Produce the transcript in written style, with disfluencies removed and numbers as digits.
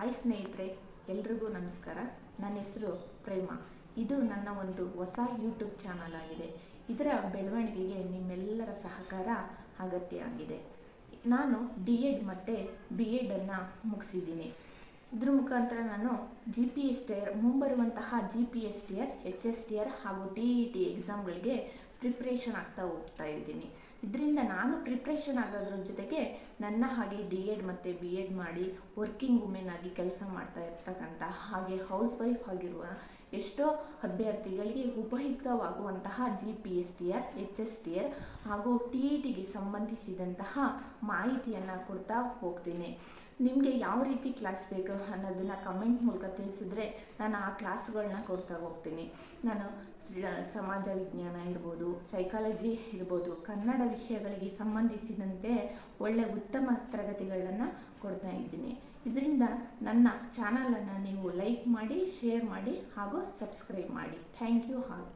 Hi ಸ್ನೇಹಿತರೆ, ಎಲ್ರಿಗೂ ನಮಸ್ಕಾರ. ನನ್ನ ಹೆಸರು ಪ್ರೇಮ. ಇದು ನನ್ನ ಒಂದು ಹೊಸ ಯೂಟ್ಯೂಬ್ ಚಾನಲ್ ಆಗಿದೆ. ಇದರ ಬೆಳವಣಿಗೆಗೆ ನಿಮ್ಮೆಲ್ಲರ ಸಹಕಾರ ಅಗತ್ಯ ಆಗಿದೆ. ನಾನು DED ಮತ್ತು BEd ಮುಗಿಸಿದ್ದೀನಿ. ಇದ್ರ ಮುಖಾಂತರ ನಾನು GPSTR ಮುಂಬರುವಂತಹ GPSTR, HSTR ಹಾಗೂ TET ಎಕ್ಸಾಮ್ಗಳಿಗೆ ಪ್ರಿಪ್ರೇಷನ್ ಆಗ್ತಾ ಹೋಗ್ತಾ ಇದ್ದೀನಿ. ಇದರಿಂದ ನಾನು ಪ್ರಿಪ್ರೇಷನ್ ಆಗೋದ್ರ ಜೊತೆಗೆ ನನ್ನ ಹಾಗೆ DED ಮತ್ತು BEd ಮಾಡಿ ವರ್ಕಿಂಗ್ ವುಮೆನ್ ಆಗಿ ಕೆಲಸ ಮಾಡ್ತಾ ಇರ್ತಕ್ಕಂಥ ಹಾಗೆ ಹೌಸ್ ವೈಫ್ ಆಗಿರುವ ಎಷ್ಟೋ ಅಭ್ಯರ್ಥಿಗಳಿಗೆ ಉಪಯುಕ್ತವಾಗುವಂತಹ GPSTR, HSTR ಹಾಗೂ TETಗೆ ಸಂಬಂಧಿಸಿದಂತಹ ಮಾಹಿತಿಯನ್ನು ಕೊಡ್ತಾ ಹೋಗ್ತೀನಿ. ನಿಮಗೆ ಯಾವ ರೀತಿ ಕ್ಲಾಸ್ ಬೇಕು ಅನ್ನೋದನ್ನು ಕಮೆಂಟ್ ಮೂಲಕ ತಿಳಿಸಿದ್ರೆ ನಾನು ಆ ಕ್ಲಾಸ್ಗಳನ್ನ ಕೊಡ್ತಾ ಹೋಗ್ತೀನಿ. ನಾನು ಸಮಾಜ ವಿಜ್ಞಾನ ಇರ್ಬೋದು, ಸೈಕಾಲಜಿ ಇರ್ಬೋದು, ಕನ್ನಡ ವಿಷಯಗಳಿಗೆ ಸಂಬಂಧಿಸಿದಂತೆ ಒಳ್ಳೆಯ ಉತ್ತಮ ತರಗತಿಗಳನ್ನು ಕೊಡ್ತಾ ಇದ್ದೀನಿ. ಇದರಿಂದ ನನ್ನ ಚಾನಲನ್ನು ನೀವು ಲೈಕ್ ಮಾಡಿ, ಶೇರ್ ಮಾಡಿ ಹಾಗೂ ಸಬ್ಸ್ಕ್ರೈಬ್ ಮಾಡಿ. Thank you all.